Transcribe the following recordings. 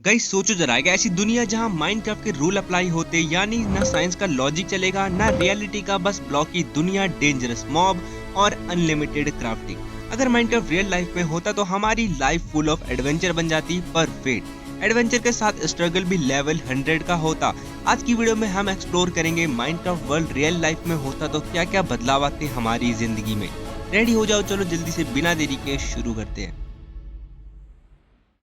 Guys सोचो जरा कि ऐसी दुनिया जहां माइनक्राफ्ट के रूल अप्लाई होते, यानी ना साइंस का लॉजिक चलेगा ना रियलिटी का, बस ब्लॉक की दुनिया, डेंजरस मॉब और अनलिमिटेड क्राफ्टिंग। अगर माइनक्राफ्ट रियल लाइफ में होता तो हमारी लाइफ फुल ऑफ एडवेंचर बन जाती, पर वेट, एडवेंचर के साथ स्ट्रगल भी लेवल 100 का होता। आज की वीडियो में हम एक्सप्लोर करेंगे माइनक्राफ्ट वर्ल्ड रियल लाइफ में होता तो क्या क्या बदलाव आते हमारी जिंदगी में। रेडी हो जाओ, चलो जल्दी से बिना देरी के शुरू करते हैं।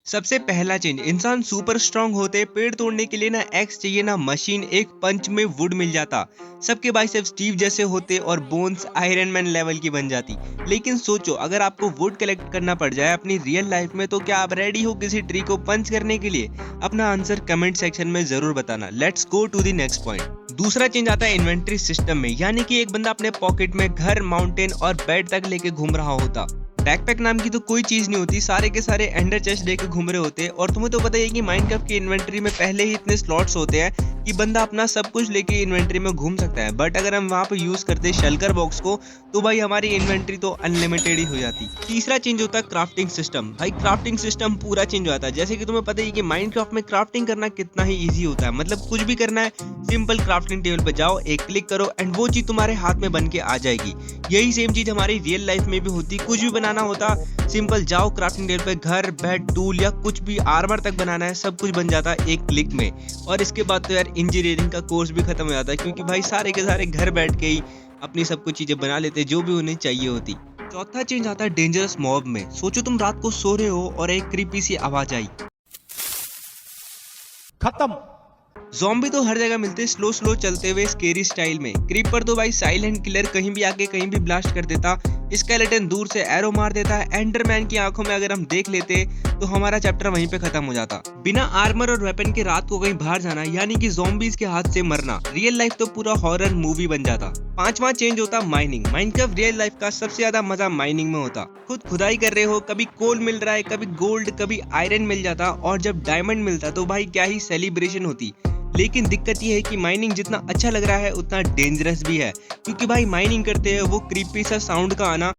सबसे पहला चेंज, इंसान सुपर स्ट्रांग होते, पेड़ तोड़ने के लिए ना एक्स चाहिए ना मशीन, एक पंच में वुड मिल जाता। सबके बाइसेप्स स्टीव जैसे होते और बोन्स आयरन मैन लेवल की बन जाती। लेकिन सोचो, अगर आपको वुड कलेक्ट करना पड़ जाए अपनी रियल लाइफ में, तो क्या आप रेडी हो किसी ट्री को पंच करने के लिए? अपना आंसर कमेंट सेक्शन में जरूर बताना। Let's go to the next point. दूसरा चेंज आता है इन्वेंटरी सिस्टम में, यानी कि एक बंदा अपने पॉकेट में घर, माउंटेन और बेड तक लेके घूम रहा होता। बैकपैक नाम की तो कोई चीज नहीं होती, सारे के सारे एंडर चेस्ट लेके घूम रहे होते। और तुम्हें तो पता ही है कि माइनक्राफ्ट की इन्वेंटरी में पहले ही इतने स्लॉट्स होते हैं कि बंदा अपना सब कुछ लेके इन्वेंटरी में घूम सकता है। बट अगर हम वहां पे यूज करते शेल्कर बॉक्स को, तो भाई हमारी इन्वेंटरी तो अनलिमिटेड ही हो जाती। तीसरा चेंज होता है क्राफ्टिंग सिस्टम। भाई क्राफ्टिंग सिस्टम पूरा चेंज हो जाता है। जैसे कि तुम्हें पता ही कि माइनक्राफ्ट में क्राफ्टिंग करना कितना ही ईजी होता है। मतलब कुछ भी करना है, सिंपल क्राफ्टिंग टेबल पे जाओ, एक क्लिक करो एंड वो चीज तुम्हारे हाथ में बन के आ जाएगी। यही सेम चीज हमारी रियल लाइफ में भी होती। कुछ भी बनाना होता, सिंपल जाओ क्राफ्टिंग टेबल पे, घर, बेड, टूल या कुछ भी आर्मर तक बनाना है, सब कुछ बन जाता है एक क्लिक में। और इसके बाद तो यार इंजीनियरिंग का कोर्स भी खत्म हो जाता है, क्योंकि भाई सारे के सारे घर बैठ के ही अपनी सब कुछ चीजें बना लेते जो भी उन्हें चाहिए होती। चौथा चेंज आता है डेंजरस मॉब में। सोचो तुम रात को सो रहे हो और एक क्रीपी सी आवाज आई, खत्म। ज़ॉम्बी तो हर जगह मिलते, स्लो स्लो चलते हुए स्केरी स्टाइल में। क्रीपर तो भाई साइलेंट किलर, कहीं भी आके कहीं भी ब्लास्ट कर देता। स्केलेटन दूर से एरो मार देता है। एंडरमैन की आंखों में अगर हम देख लेते तो हमारा चैप्टर वहीं पे खत्म हो जाता। बिना आर्मर और वेपन के रात को कहीं बाहर जाना, यानी कि ज़ॉम्बीज के हाथ से मरना, रियल लाइफ तो पूरा हॉरर मूवी बन जाता। पांचवा चेंज होता माइनिंग। माइनक्राफ्ट रियल लाइफ का सबसे ज्यादा मजा माइनिंग में होता। खुद खुदाई कर रहे हो, कभी कोल मिल रहा है, कभी गोल्ड, कभी आयरन मिल जाता, और जब डायमंड मिलता तो भाई क्या ही सेलिब्रेशन होती। लेकिन दिक्कत ये है कि माइनिंग जितना अच्छा लग रहा है उतना डेंजरस भी है, क्योंकि भाई माइनिंग करते हैं वो क्रीपी सा साउंड का आना,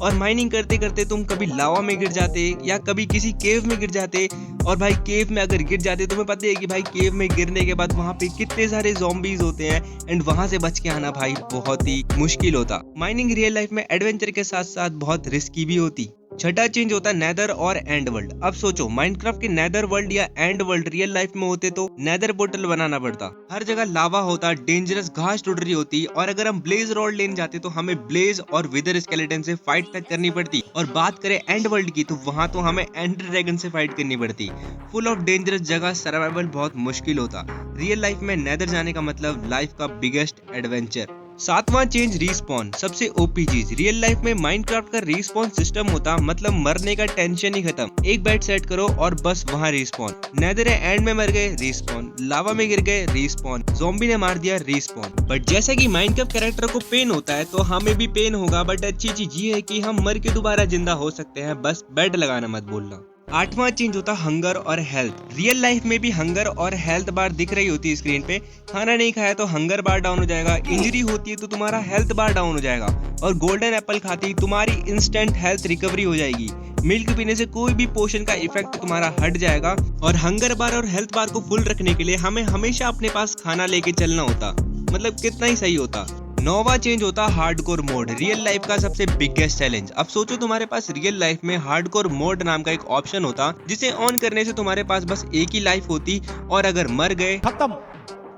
और माइनिंग करते करते तुम कभी लावा में गिर जाते या कभी किसी केव में गिर जाते। और भाई केव में अगर गिर जाते, तुम्हें पता है कि भाई केव में गिरने के बाद वहां पे कितने सारे ज़ॉम्बीज होते हैं एंड वहां से बच के आना भाई बहुत ही मुश्किल होता। माइनिंग रियल लाइफ में एडवेंचर के साथ साथ बहुत रिस्की भी होती। छठा चेंज होता है नेदर और एंड वर्ल्ड। अब सोचो, माइनक्राफ्ट के नेदर वर्ल्ड या एंड वर्ल्ड रियल लाइफ में होते तो नेदर पोर्टल बनाना पड़ता, हर जगह लावा होता, डेंजरस घास टूट रही होती, और अगर हम ब्लेज रॉड लेने जाते तो हमें ब्लेज और विदर स्केलेटन से फाइट तक करनी पड़ती। और बात करें एंड वर्ल्ड की, तो वहां तो हमें एंडर ड्रैगन से फाइट करनी पड़ती। फुल ऑफ डेंजरस जगह, सर्वाइवल बहुत मुश्किल होता। रियल लाइफ में नेदर जाने का मतलब लाइफ का बिगेस्ट एडवेंचर। सातवां चेंज रीस्पॉन। सबसे ओपी चीज, रियल लाइफ में माइनक्राफ्ट का रीस्पॉन सिस्टम होता, मतलब मरने का टेंशन ही खत्म। एक बेड सेट करो और बस वहाँ रीस्पॉन। नेदर एंड में मर गए, रीस्पॉन। लावा में गिर गए, रीस्पॉन। ज़ॉम्बी ने मार दिया, रीस्पॉन। बट जैसा कि माइनक्राफ्ट कैरेक्टर को पेन होता है तो हमें भी पेन होगा, बट अच्छी चीज ये है कि हम मर के दोबारा जिंदा हो सकते हैं, बस बेड लगाना मत भूलना। आठवां चेंज होता हंगर और हेल्थ। रियल लाइफ में भी हंगर और हेल्थ बार दिख रही होती है स्क्रीन पे। खाना नहीं खाया तो हंगर बार डाउन हो जाएगा, इंजरी होती है तो तुम्हारा हेल्थ बार डाउन हो जाएगा, और गोल्डन एप्पल खाती तुम्हारी इंस्टेंट हेल्थ रिकवरी हो जाएगी। मिल्क पीने से कोई भी पोषण का इफेक्ट तुम्हारा हट जाएगा। और हंगर बार और हेल्थ बार को फुल रखने के लिए हमें हमेशा अपने पास खाना लेके चलना होता। मतलब कितना ही सही होता। नौवां चेंज होता हार्डकोर मोड। रियल लाइफ का सबसे बिगेस्ट चैलेंज। अब सोचो, तुम्हारे पास रियल लाइफ में हार्डकोर मोड नाम का एक ऑप्शन होता, जिसे ऑन करने से तुम्हारे पास बस एक ही लाइफ होती, और अगर मर गए खत्म।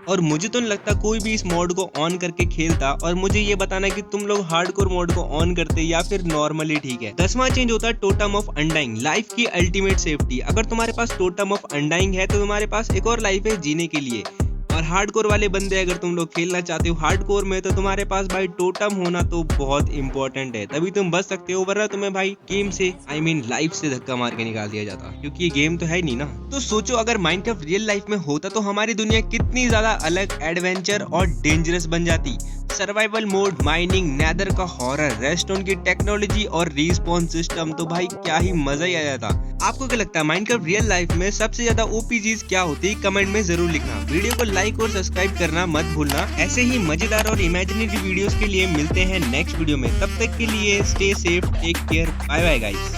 और मुझे तो नहीं लगता कोई भी इस मोड को ऑन करके खेलता। और मुझे ये बताना कि तुम लोग हार्डकोर मोड को ऑन करते या फिर नॉर्मली ठीक है। 10वां चेंज होता है टोटम ऑफ अनडाइंग। लाइफ की अल्टीमेट सेफ्टी। अगर तुम्हारे पास टोटम ऑफ अनडाइंग है तो तुम्हारे पास एक और लाइफ है जीने के लिए। और हार्डकोर वाले बंदे अगर तुम लोग खेलना चाहते हो हार्डकोर में, तो तुम्हारे पास भाई टोटम होना तो बहुत इंपॉर्टेंट है, तभी तुम बच सकते हो, वरना तुम्हें भाई गेम से लाइफ से धक्का मार के निकाल दिया जाता, क्योंकि ये गेम तो है नहीं ना। तो सोचो, अगर माइनक्राफ्ट रियल लाइफ में होता तो हमारी दुनिया कितनी ज्यादा अलग, एडवेंचर और डेंजरस बन जाती। सर्वाइवल मोड, माइनिंग, नेदर का हॉरर, रेस्टोन की टेक्नोलॉजी और रिस्पॉन सिस्टम, तो भाई क्या ही मजा ही आ जाता। आपको क्या लगता है माइनक्राफ्ट रियल लाइफ में सबसे ज्यादा ओपी चीज क्या होती? कमेंट में जरूर लिखना। वीडियो को लाइक और सब्सक्राइब करना मत भूलना। ऐसे ही मजेदार और इमेजिनरी वीडियोस के लिए मिलते हैं नेक्स्ट वीडियो में। तब तक के लिए stay safe, take care, bye bye guys.